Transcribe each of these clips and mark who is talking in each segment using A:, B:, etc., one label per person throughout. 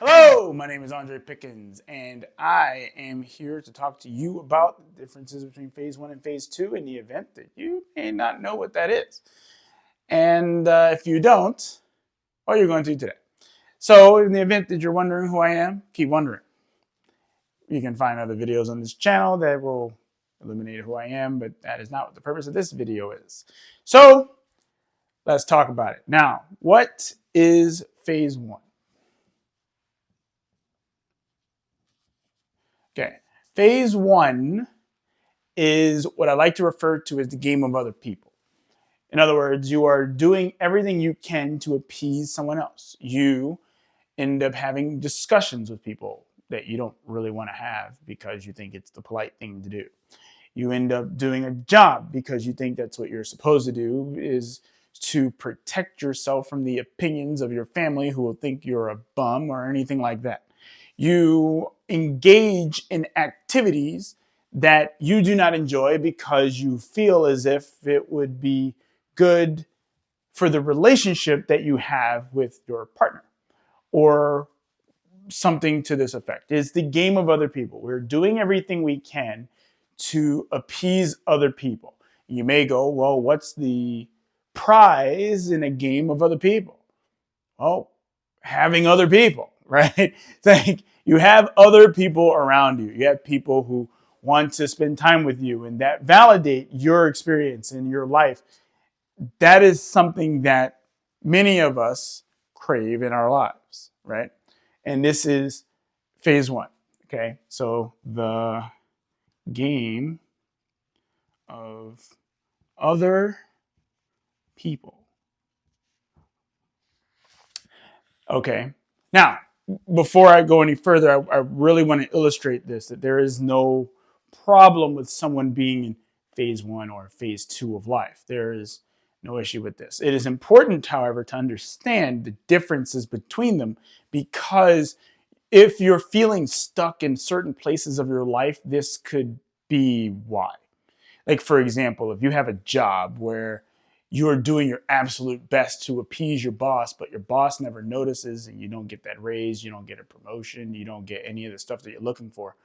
A: Hello, my name is Andre Pickens, and I am here to talk to you about the differences between phase one and phase two in the event that you may not know what that is. And if you don't, well, you're going to today. So, in the event that you're wondering who I am, keep wondering. You can find other videos on this channel that will illuminate who I am, but that is not what the purpose of this video is. So, let's talk about it. Now, what is phase one? Okay, phase one is what I like to refer to as the game of other people. In other words, you are doing everything you can to appease someone else. You end up having discussions with people that you don't really want to have because you think it's the polite thing to do. You end up doing a job because you think that's what you're supposed to do, is to protect yourself from the opinions of your family who will think you're a bum or anything like that. You engage in activities that you do not enjoy because you feel as if it would be good for the relationship that you have with your partner, or something to this effect. It's the game of other people. We're doing everything we can to appease other people. You may go, well, what's the prize in a game of other people? Well, having other people, right? It's like you have other people around you. You have people who want to spend time with you and that validate your experience in your life. That is something that many of us crave in our lives, right? And this is phase one. Okay, so the game of other people. Okay, now before I go any further, I really want to illustrate this, that there is no problem with someone being in phase one or phase two of life. There is no issue with this. It is important, however, to understand the differences between them, because if you're feeling stuck in certain places of your life, this could be why. Like, for example, if you have a job where you're doing your absolute best to appease your boss, but your boss never notices and you don't get that raise, you don't get a promotion, you don't get any of the stuff that you're looking for,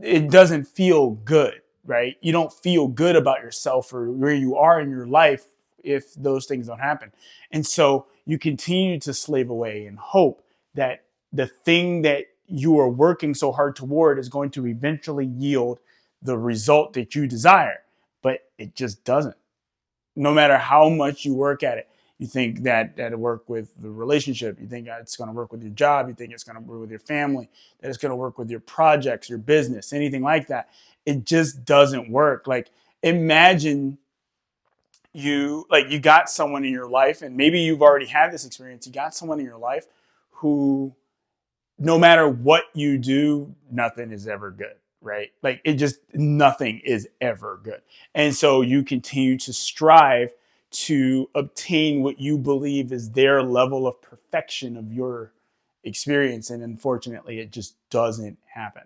A: it doesn't feel good, right? You don't feel good about yourself or where you are in your life if those things don't happen. And so you continue to slave away and hope that the thing that you are working so hard toward is going to eventually yield the result that you desire, but it just doesn't. No matter how much you work at it, you think that that'll work with the relationship. You think it's going to work with your job. You think it's going to work with your family, that it's going to work with your projects, your business, anything like that. It just doesn't work. Like, imagine you got someone in your life, and maybe you've already had this experience. You got someone in your life who, no matter what you do, nothing is ever good, right? Like, it just, nothing is ever good. And so you continue to strive to obtain what you believe is their level of perfection of your experience. And unfortunately, it just doesn't happen.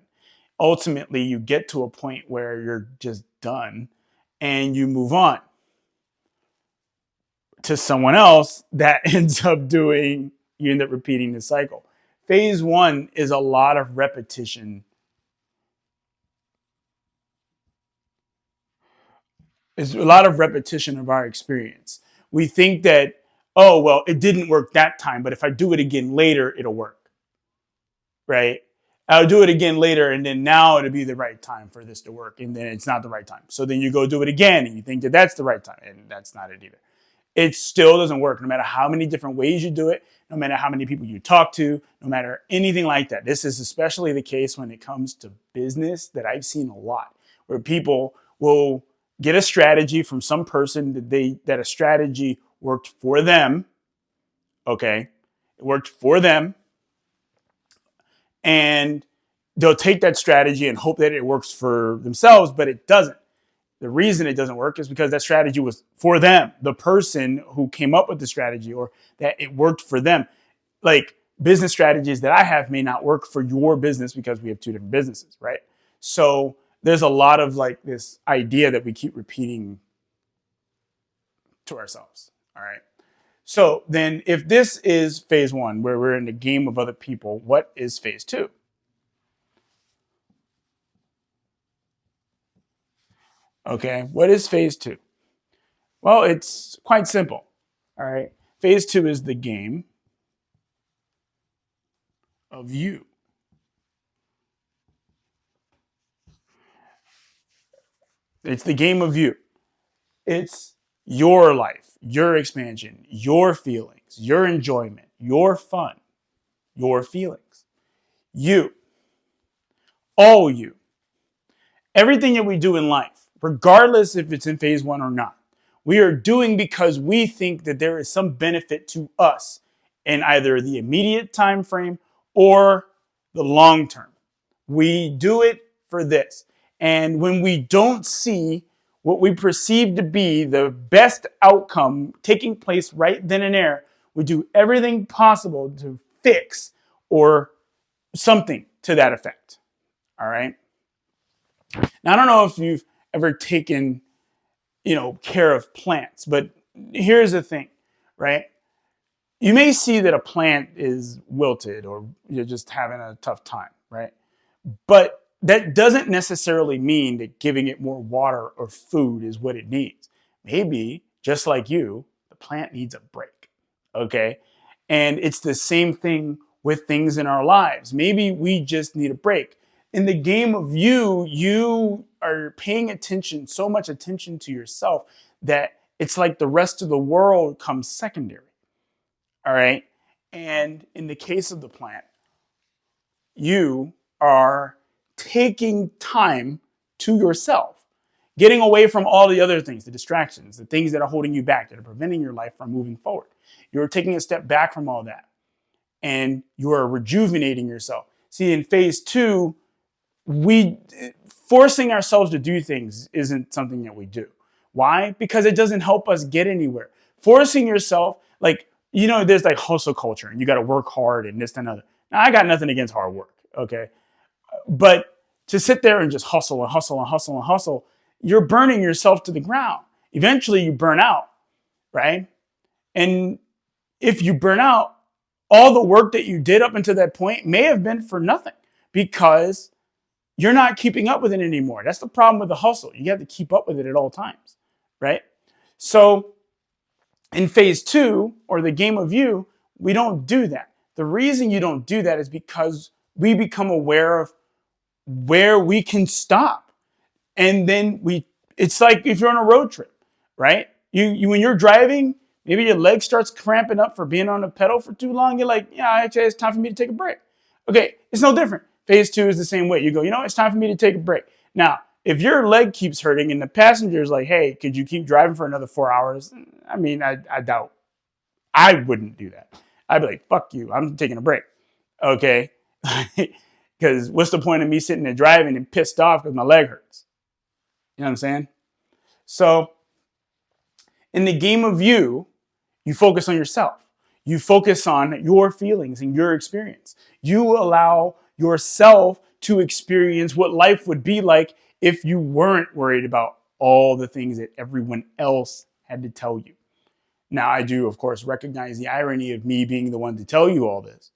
A: Ultimately, you get to a point where you're just done and you move on to someone else that ends up doing, you end up repeating the cycle. Phase one is a lot of repetition. It's a lot of repetition of our experience. We think that, oh, well, it didn't work that time, but if I do it again later, it'll work, right? I'll do it again later, and then now it'll be the right time for this to work, and then it's not the right time. So then you go do it again, and you think that that's the right time, and that's not it either. It still doesn't work, no matter how many different ways you do it, no matter how many people you talk to, no matter anything like that. This is especially the case when it comes to business, that I've seen a lot, where people will get a strategy from some person that a strategy worked for them. Okay, it worked for them, and they'll take that strategy and hope that it works for themselves, but it doesn't. The reason it doesn't work is because that strategy was for them, the person who came up with the strategy, or that it worked for them. Like, business strategies that I have may not work for your business because we have two different businesses, right? So there's a lot of like this idea that we keep repeating to ourselves. All right. So then if this is phase one, where we're in a game of other people, what is phase two? Okay, what is phase two? Well, it's quite simple. All right. Phase two is the game of you. It's the game of you. It's your life, your expansion, your feelings, your enjoyment, your fun, your feelings. You, all you. Everything that we do in life, regardless if it's in phase one or not, we are doing because we think that there is some benefit to us in either the immediate time frame or the long term. We do it for this. And when we don't see what we perceive to be the best outcome taking place right then and there, we do everything possible to fix or something to that effect. All right. Now, I don't know if you've ever taken, care of plants, but here's the thing, right? You may see that a plant is wilted or you're just having a tough time, right? But that doesn't necessarily mean that giving it more water or food is what it needs. Maybe, just like you, the plant needs a break. Okay. And it's the same thing with things in our lives. Maybe we just need a break. In the game of you, you are paying attention, so much attention to yourself that it's like the rest of the world comes secondary. All right. And in the case of the plant, you are taking time to yourself, getting away from all the other things, the distractions, the things that are holding you back, that are preventing your life from moving forward. You're taking a step back from all that and you are rejuvenating yourself. See, in phase two, we forcing ourselves to do things isn't something that we do. Why? Because it doesn't help us get anywhere. Forcing yourself, there's like hustle culture and you got to work hard and this and other. Now, I got nothing against hard work, okay? But to sit there and just hustle and hustle and hustle and hustle, you're burning yourself to the ground. Eventually, you burn out, right? And if you burn out, all the work that you did up until that point may have been for nothing because you're not keeping up with it anymore. That's the problem with the hustle. You have to keep up with it at all times, right? So in phase two, or the game of you, we don't do that. The reason you don't do that is because we become aware of where we can stop. And then it's like if you're on a road trip, right? You when you're driving, maybe your leg starts cramping up for being on the pedal for too long. You're like, yeah, actually, it's time for me to take a break. Okay, it's no different. Phase two is the same way. You go, it's time for me to take a break. Now, if your leg keeps hurting and the passenger's like, hey, could you keep driving for another 4 hours? I mean, I doubt. I wouldn't do that. I'd be like, fuck you. I'm taking a break. Okay. Because what's the point of me sitting there driving and pissed off because my leg hurts? You know what I'm saying? So in the game of you focus on yourself. You focus on your feelings and your experience. You allow yourself to experience what life would be like if you weren't worried about all the things that everyone else had to tell you. Now, I do, of course, recognize the irony of me being the one to tell you all this.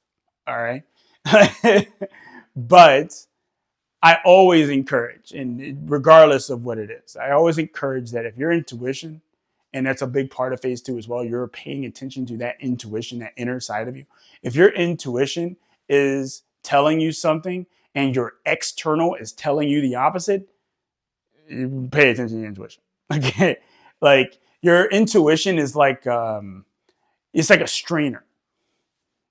A: All right. But I always encourage, and regardless of what it is, I always encourage that if your intuition, and that's a big part of phase two as well, you're paying attention to that intuition, that inner side of you. If your intuition is telling you something and your external is telling you the opposite, you pay attention to your intuition. Okay. Like your intuition is like, it's like a strainer.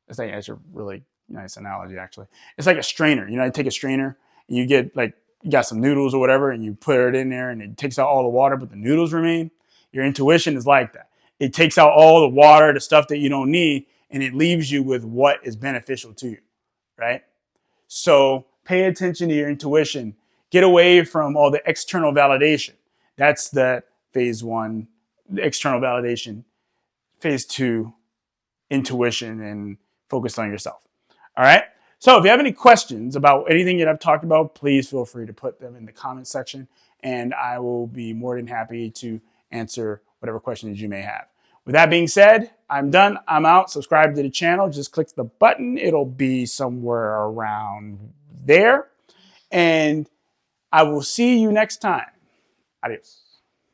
A: That's a really nice analogy, actually. It's like a strainer. You take a strainer and you get you got some noodles or whatever and you put it in there and it takes out all the water, but the noodles remain. Your intuition is like that. It takes out all the water, the stuff that you don't need, and it leaves you with what is beneficial to you, right? So pay attention to your intuition. Get away from all the external validation. That's the phase one, the external validation. Phase two, intuition and focus on yourself. All right. So if you have any questions about anything that I've talked about, please feel free to put them in the comment section and I will be more than happy to answer whatever questions you may have. With that being said, I'm done. I'm out. Subscribe to the channel. Just click the button. It'll be somewhere around there. And I will see you next time. Adios.